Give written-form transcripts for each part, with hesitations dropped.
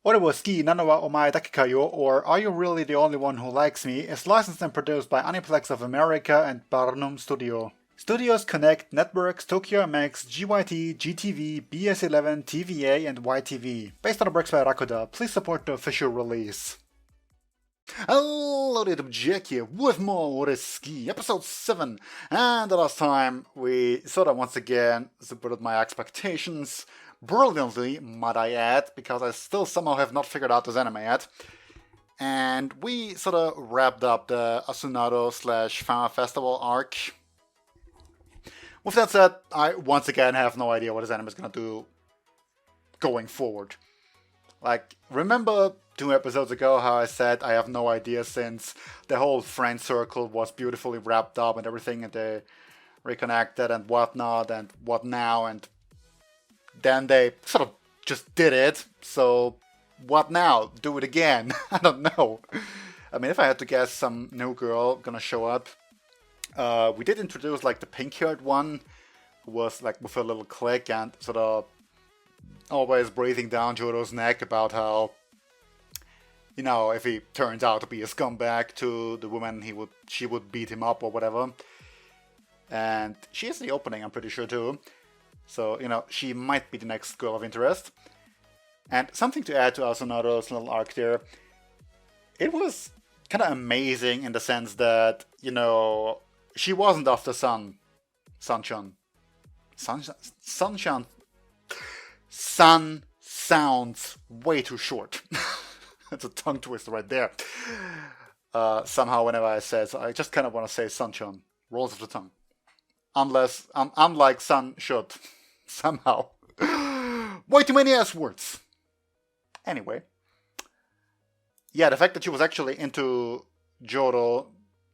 OreSuki nanawa omae dakikayo, or Are You Really the Only One Who Likes Me, is licensed and produced by Aniplex of America and Barnum Studio. Studios connect networks Tokyo MX, GYT, GTV, BS11, TVA, and YTV. Based on the works by Rakuda, please support the official release. Hello, little Jack here with more OreSuki, episode 7, and the last time we sort of once again supported my expectations brilliantly, might I add, because I still somehow have not figured out this anime yet. And we sort of wrapped up the Asunado / Fan Festival arc. With that said, I once again have no idea what this anime is gonna do going forward. Like, remember 2 episodes ago how I said I have no idea since the whole friend circle was beautifully wrapped up and everything, and they reconnected and whatnot, and what now, and then they sort of just did it, so what now? Do it again? I don't know. I mean, if I had to guess some new girl gonna show up, we did introduce like the pink-haired one, who was like with a little click and sort of always breathing down Jodo's neck about how, you know, if he turns out to be a scumbag to the woman, she would beat him up or whatever. And she is the opening, I'm pretty sure too. So, you know, she might be the next girl of interest. And something to add to Asunado's little arc there, it was kind of amazing in the sense that, you know, she wasn't after Sun-chan. Sun-chan. Sun sounds way too short. That's a tongue twister right there. Somehow whenever I say it, so I just kind of want to say Sun-chan. Rolls of the tongue. Unlike Sun should. Somehow. Way too many S words. Anyway. Yeah, the fact that she was actually into Jodo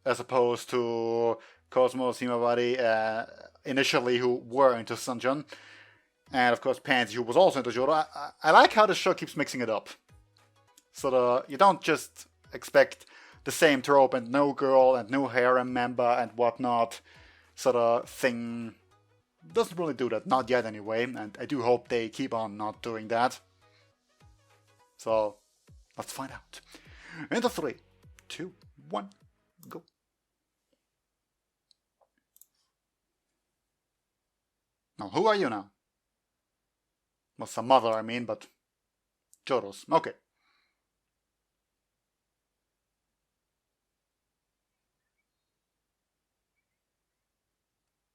as opposed to Cosmos, Himawari, initially, who were into Sun-chan. And of course Pansy, who was also into Jodo. I like how the show keeps mixing it up. So you don't just expect the same trope and no girl and no harem member and whatnot sort of thing. Doesn't really do that, not yet anyway, and I do hope they keep on not doing that. So, let's find out. Into 3, 2, 1, go. Now, who are you now? Well, some mother, I mean, but Jodo's. Okay.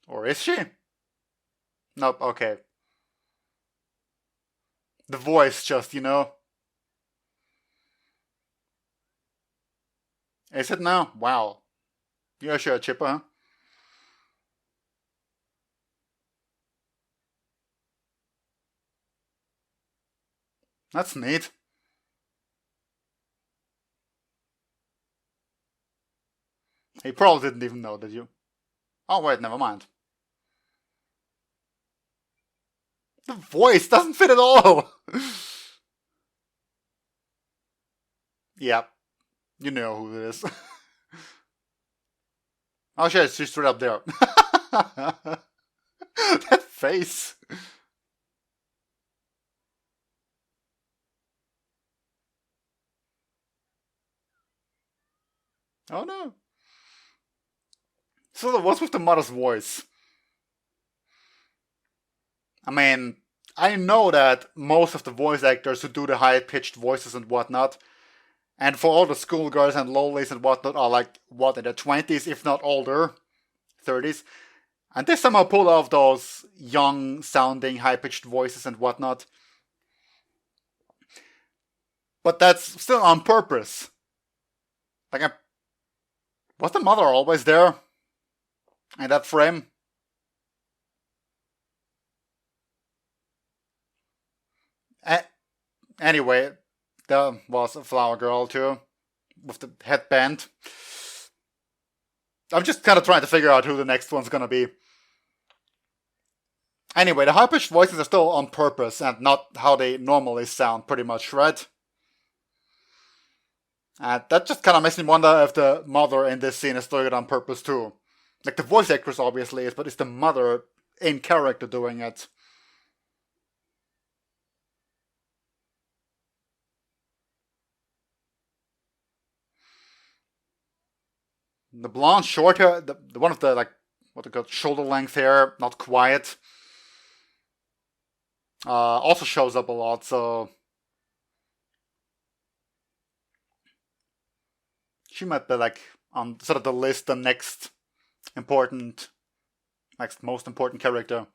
Or is she? Nope, okay. The voice just, you know. Is it now? Wow. You're sure, Chipper, huh? That's neat. He probably didn't even know, did you? Oh wait, never mind. The voice doesn't fit at all! Yep. You know who it is. Oh shit, she's straight up there. That face. Oh no. So what's with the mother's voice? I mean, I know that most of the voice actors who do the high-pitched voices and whatnot, and for all the schoolgirls and lowlies and whatnot, are like, what, in their 20s, if not older, 30s, and they somehow pull off those young-sounding, high-pitched voices and whatnot. But that's still on purpose. Like, was the mother always there? In that frame? Anyway, there was a flower girl too, with the headband. I'm just kind of trying to figure out who the next one's gonna be. Anyway, the high-pitched voices are still on purpose and not how they normally sound, pretty much, right? And that just kind of makes me wonder if the mother in this scene is doing it on purpose too. Like, the voice actress obviously is, but it's the mother in character doing it. The blonde short hair, the one of the like what they call shoulder length hair, not quiet. Also shows up a lot, so she might be like on sort of the list, the next most important character.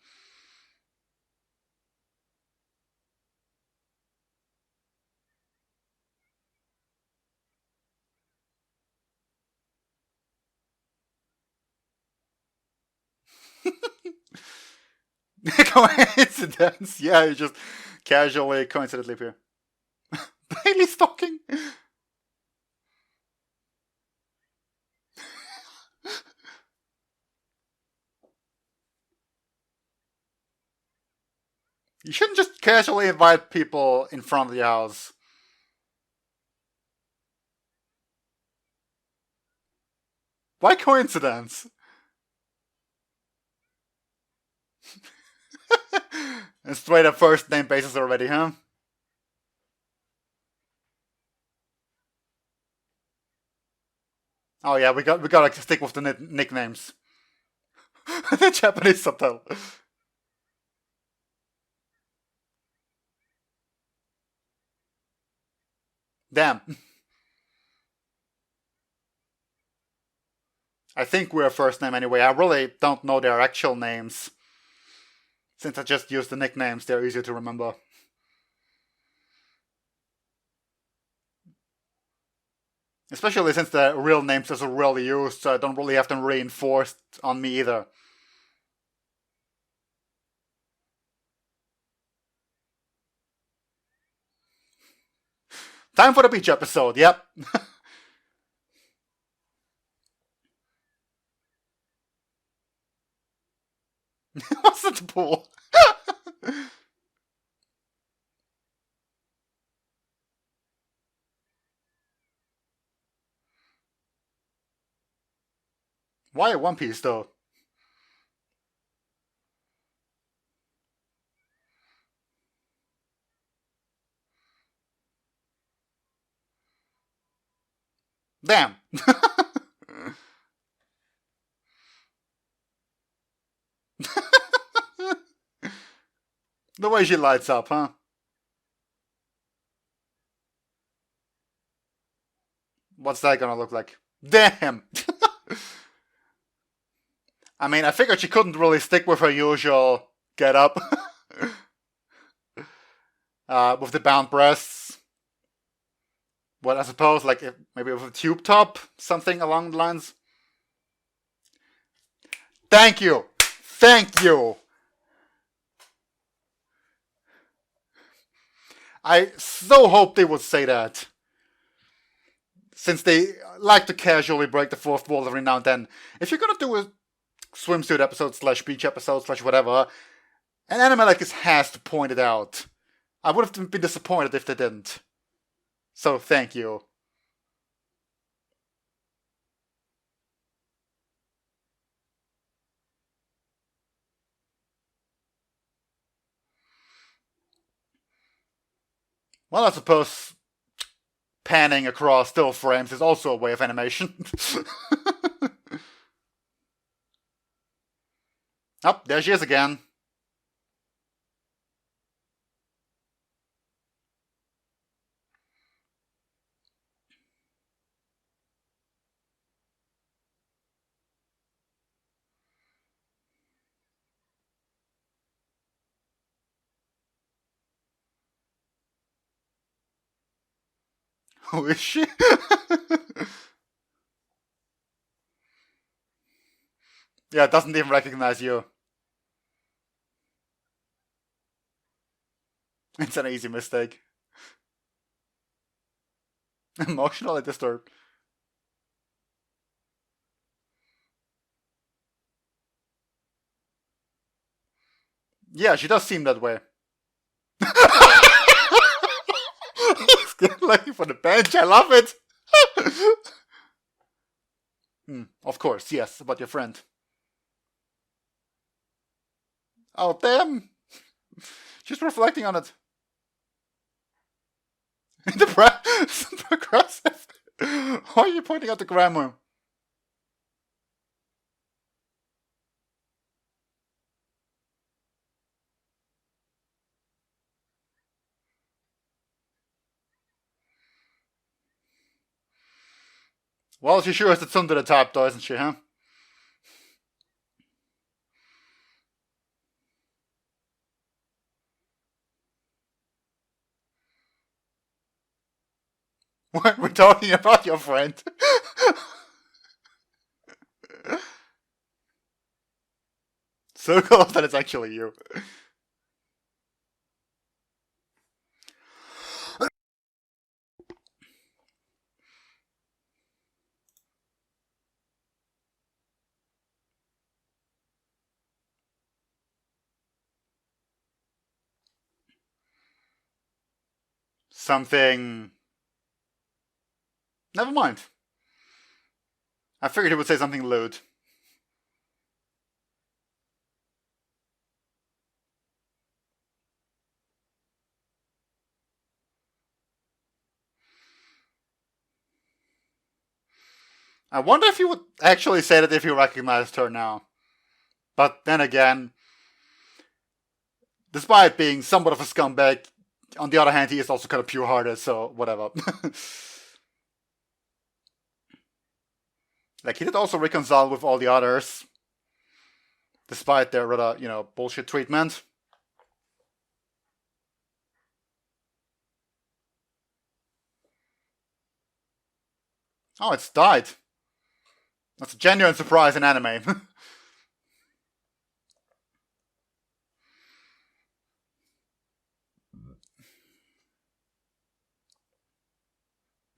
Coincidence? Yeah, you just casually, coincidentally appear. Daily stalking? You shouldn't just casually invite people in front of the house. Why coincidence? And straight up first name basis already, huh? Oh yeah, we gotta stick with the nicknames. The Japanese subtitle. Damn. I think we're first name anyway. I really don't know their actual names. Since I just use the nicknames, they're easier to remember. Especially since the real names are rarely used, so I don't really have them reinforced on me either. Time for the beach episode, yep. What's at the pool? Why a One Piece though? Damn. The way she lights up, huh? What's that gonna look like? Damn! I mean, I figured she couldn't really stick with her usual get up. With the bound breasts. What I suppose, like maybe with a tube top, something along the lines. Thank you! Thank you! I so hope they would say that. Since they like to casually break the fourth wall every now and then. If you're gonna do a swimsuit episode / beach episode / whatever, an anime like this has to point it out. I would have been disappointed if they didn't. So thank you. Well, I suppose panning across still frames is also a way of animation. Oh, there she is again. Who is she? Yeah, it doesn't even recognize you. It's an easy mistake. Emotionally disturbed. Yeah, she does seem that way. He's looking for the bench. I love it. Of course, yes, about your friend. Oh, damn. She's reflecting on it. The progressive. Why are you pointing out the grammar? Well, she sure is the tsundere type though, isn't she, huh? We're talking about your friend. So close that it's actually you. Something... Never mind. I figured he would say something lewd. I wonder if he would actually say that if he recognized her now. But then again, despite being somewhat of a scumbag, on the other hand, he is also kind of pure-hearted, so whatever. Like, he did also reconcile with all the others, despite their rather, bullshit treatment. Oh, it's died. That's a genuine surprise in anime.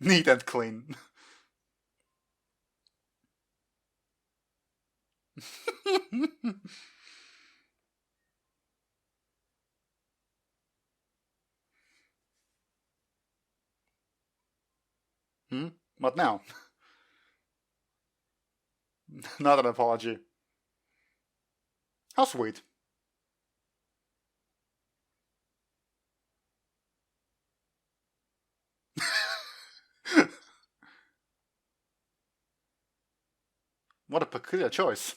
Neat and clean. What now? Not an apology. How sweet. What a peculiar choice.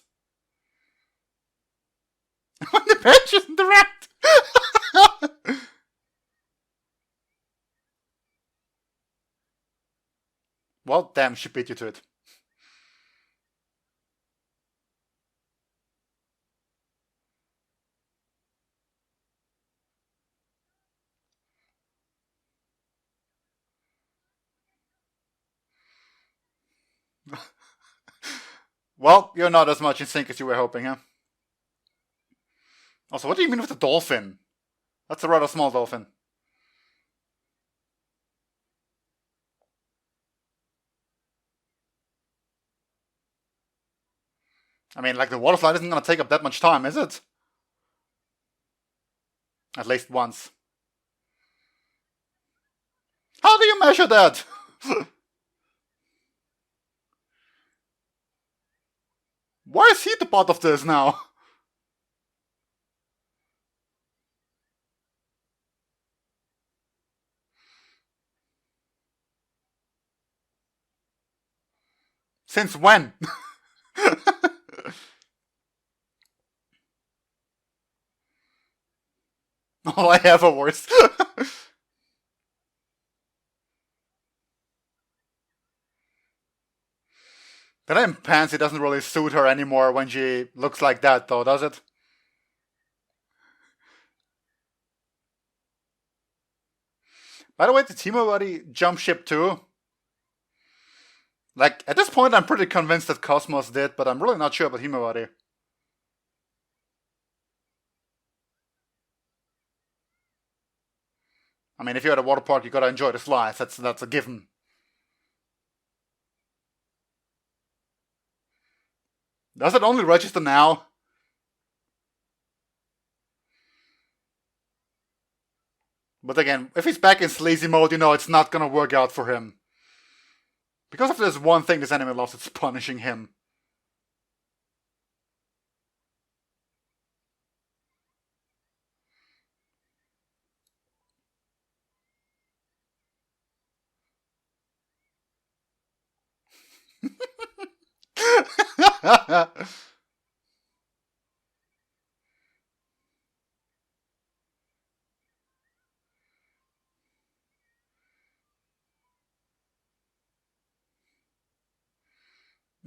When the page isn't direct! Well, damn, she beat you to it. Well, you're not as much in sync as you were hoping, huh? Also, what do you mean with the dolphin? That's a rather small dolphin. I mean, like, the water slide isn't gonna take up that much time, is it? At least once. How do you measure that? Why is he the part of this now? Since when? All I have are worse. That in pants, it doesn't really suit her anymore when she looks like that, though, does it? By the way, did Himawari jump ship too? Like, at this point, I'm pretty convinced that Cosmos did, but I'm really not sure about Himawari. I mean, if you're at a water park, you gotta enjoy the slides. That's a given. Does it only register now? But again, if he's back in sleazy mode, it's not gonna work out for him. Because if there's one thing this anime loves, it's punishing him.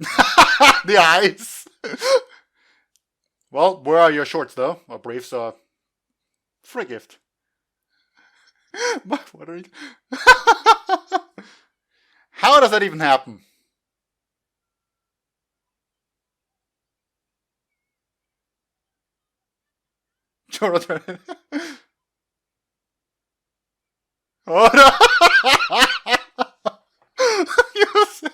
The eyes. Well, where are your shorts though? Or briefs or free gift? What are you? How does that even happen? Oh no! You see?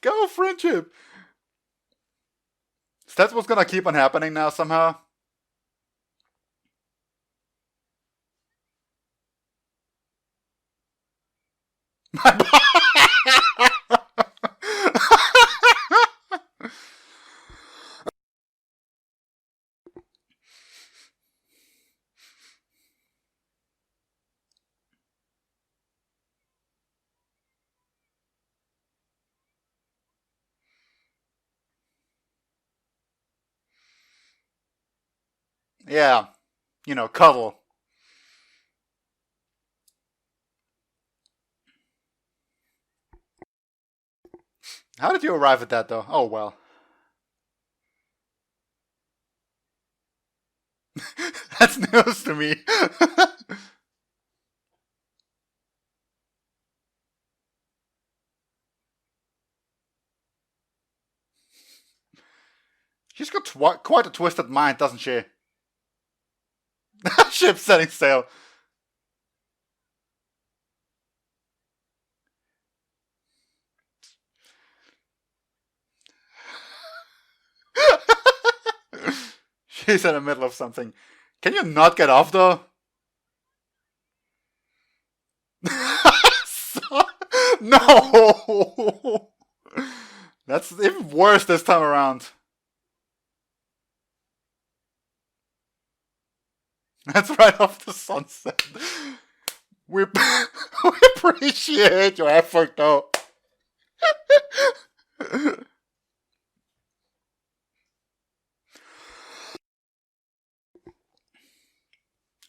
Go friendship. So that's what's gonna keep on happening now somehow. Yeah, cuddle. How did you arrive at that though? Oh well. That's news to me. She's got quite a twisted mind, doesn't she? Ship setting sail. She's in the middle of something. Can you not get off though? No! That's even worse this time around. That's right off the sunset. We, we appreciate your effort though.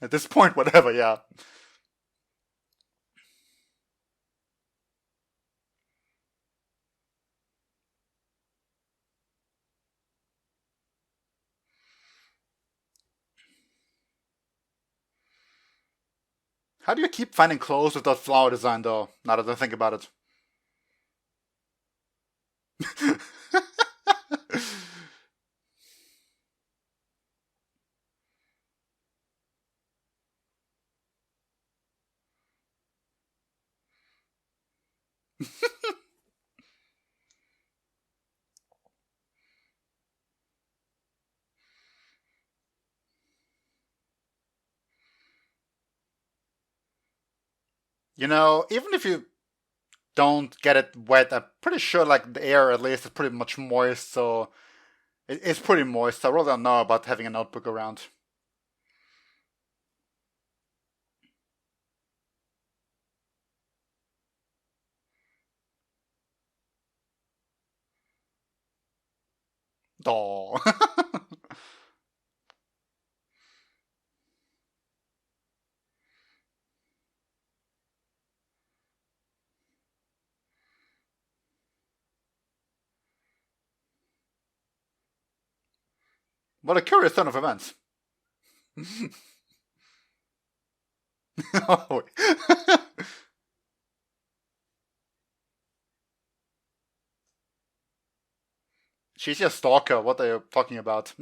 At this point, whatever, yeah. How do you keep finding clothes with that flower design though, now that I think about it? Even if you don't get it wet, I'm pretty sure like the air at least is pretty much moist, so it's pretty moist. I really don't know about having a notebook around. Duh. What a curious turn of events. Oh. She's a stalker. What are you talking about?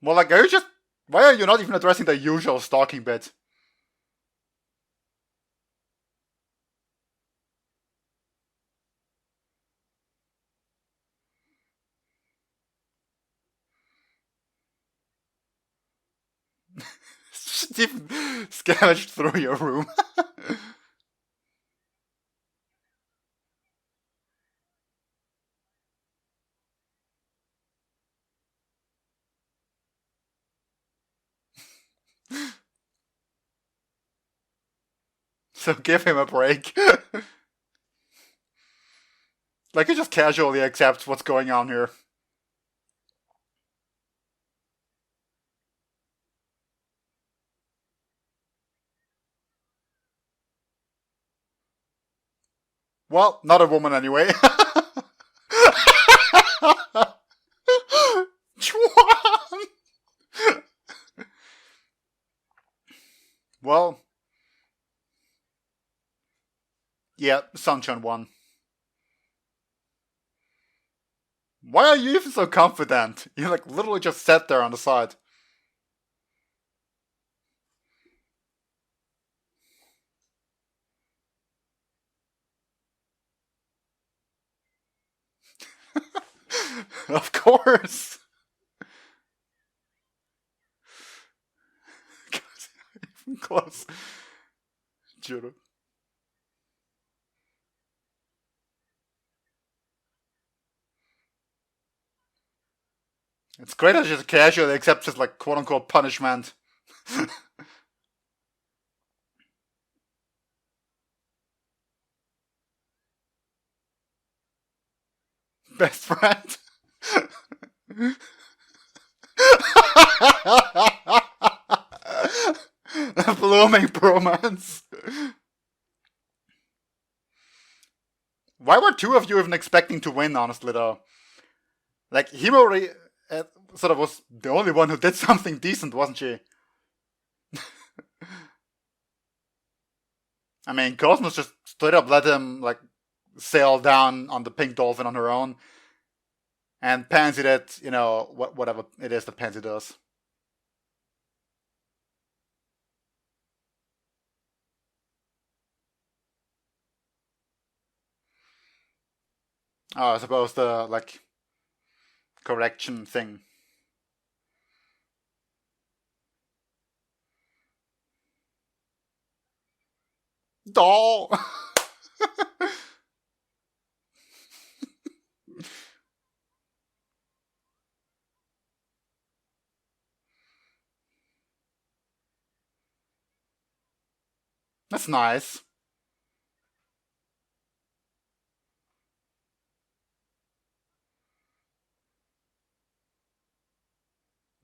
Well, like, are you just. Why are you not even addressing the usual stalking bit? Even scavenged through your room. So give him a break. Like, he just casually accepts what's going on here. Well, not a woman anyway. Well, yeah, Sunshine won. Why are you even so confident? You like literally just sat there on the side. Of course. Close. Judo. It's great that she just casually accepts his like quote unquote punishment. Best friend. Blooming bromance. Why were two of you even expecting to win, honestly, though? Like, Himori sort of was the only one who did something decent, wasn't she? I mean, Cosmos just straight up let him, like, sail down on the pink dolphin on her own. And Pansy did, you know, whatever it is that Pansy does. Oh, I suppose the, like, correction thing. Doll! That's nice.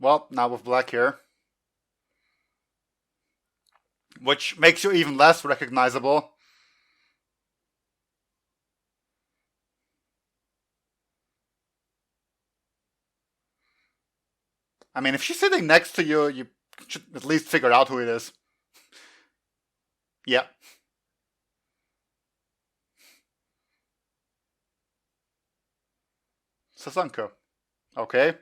Well, now with black hair. Which makes you even less recognizable. I mean, if she's sitting next to you, you should at least figure out who it is. Yeah. Sasanko. Okay.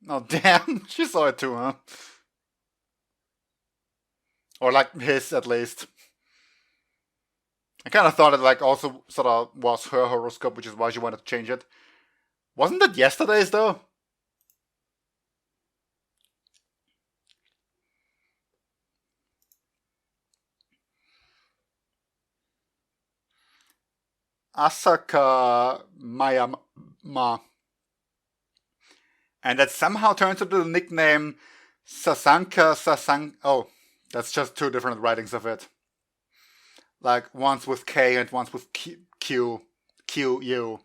Oh, damn. She saw it too, huh? Or like his, at least. I kind of thought it like also sort of was her horoscope, which is why she wanted to change it. Wasn't it yesterday's, though? Asaka Mayama. And that somehow turns into the nickname Sasanka Sasang. Oh, that's just two different writings of it. Like once with K and once with Q U.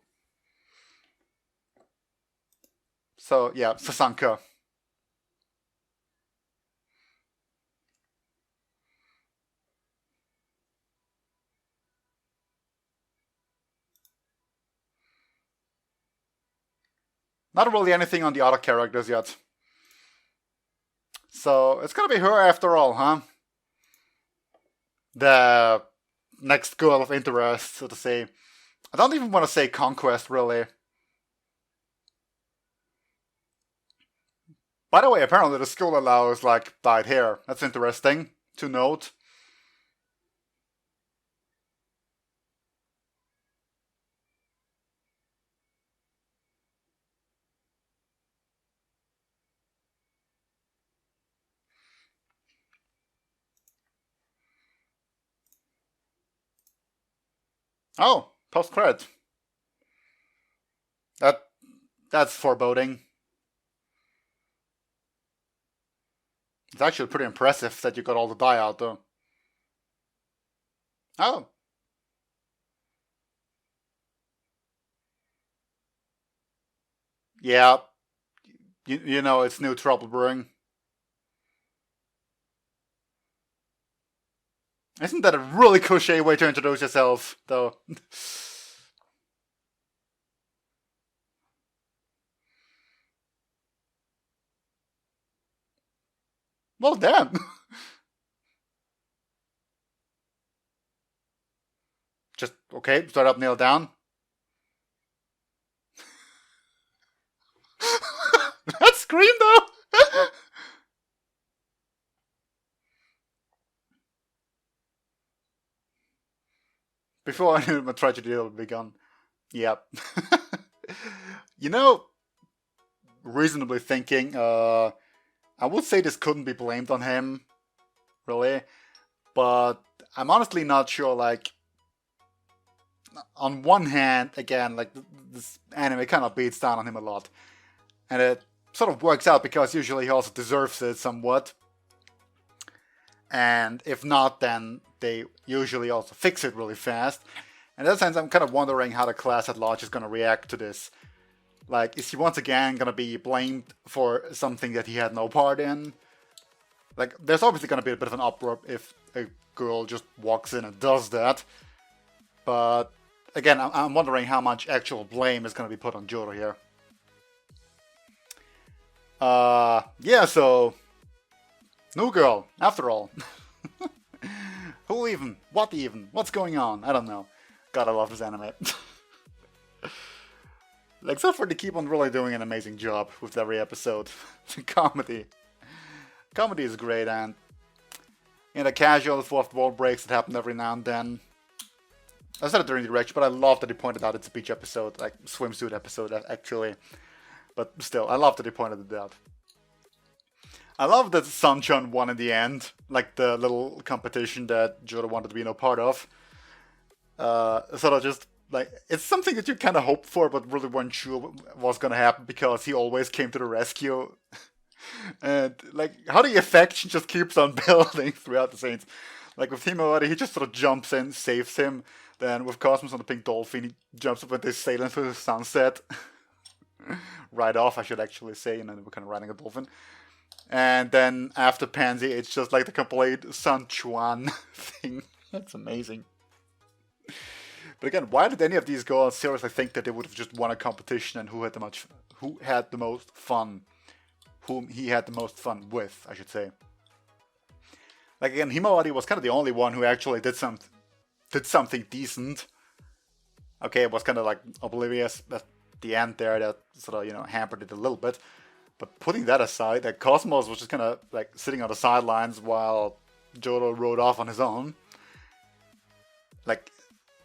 So yeah, Sasanka. Not really anything on the other characters yet. So it's gonna be her after all, huh? The next girl of interest, so to say. I don't even want to say conquest, really. By the way, apparently the school allows, like, dyed hair. That's interesting to note. Oh, post-credit. That's foreboding. It's actually pretty impressive that you got all the dye out though. Oh. Yeah. You know it's new trouble brewing. Isn't that a really cliche way to introduce yourself, though? Well, damn. Just, okay, start up, nail down. That scream, though! Before I knew my tragedy would be gone. Yep. You know, reasonably thinking, I would say this couldn't be blamed on him, really. But I'm honestly not sure, like, on one hand, again, like, this anime kind of beats down on him a lot. And it sort of works out because usually he also deserves it somewhat. And if not, then they usually also fix it really fast. In that sense, I'm kind of wondering how the class at large is going to react to this. Like, is he once again going to be blamed for something that he had no part in? Like, there's obviously going to be a bit of an uproar if a girl just walks in and does that. But, again, I'm wondering how much actual blame is going to be put on Joro here. Yeah, so... New girl, after all. Who even? What even? What's going on? I don't know. God, I love this anime. Except for they keep on really doing an amazing job with every episode. The comedy. Comedy is great, and in the casual fourth wall breaks that happen every now and then. I said it during the reaction, but I love that he pointed out it's a beach episode, like swimsuit episode, actually. But still, I love that he pointed it out. I love that Sunchun won in the end, like the little competition that Joro wanted to be no part of. Sort of just, like, it's something that you kind of hoped for, but really weren't sure what was going to happen because he always came to the rescue. And, like, how the affection just keeps on building throughout the scenes. Like, with Himawari, he just sort of jumps in, saves him. Then with Cosmos on the pink dolphin, he jumps up when they sail into the sunset. Right off, I should actually say, and then we're kind of riding a dolphin. And then after Pansy, it's just like the complete Sun Chuan thing. That's amazing. But again, why did any of these girls seriously think that they would have just won a competition and who had the most fun? Whom he had the most fun with, I should say. Like again, Himawari was kind of the only one who actually did something decent. Okay, it was kind of like oblivious at the end there that sort of, hampered it a little bit. But putting that aside, that Cosmos was just kind of like sitting on the sidelines while Joro rode off on his own. Like,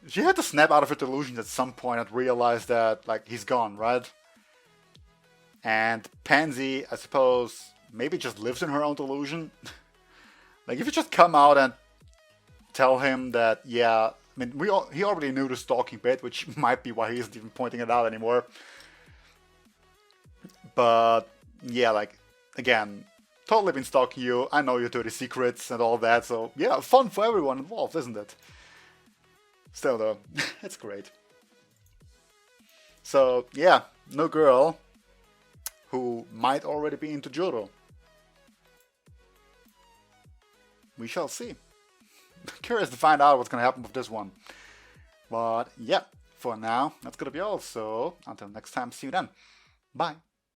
she had to snap out of her delusions at some point and realize that, like, he's gone, right? And Pansy, I suppose, maybe just lives in her own delusion. Like, if you just come out and tell him that, yeah, I mean, he already knew the stalking bit, which might be why he isn't even pointing it out anymore. But, yeah, like, again, totally been stalking you, I know your dirty secrets and all that, so, yeah, fun for everyone involved, isn't it? Still, though, it's great. So, yeah, no girl who might already be into Joro. We shall see. Curious to find out what's going to happen with this one. But, yeah, for now, that's going to be all. So, until next time, see you then. Bye.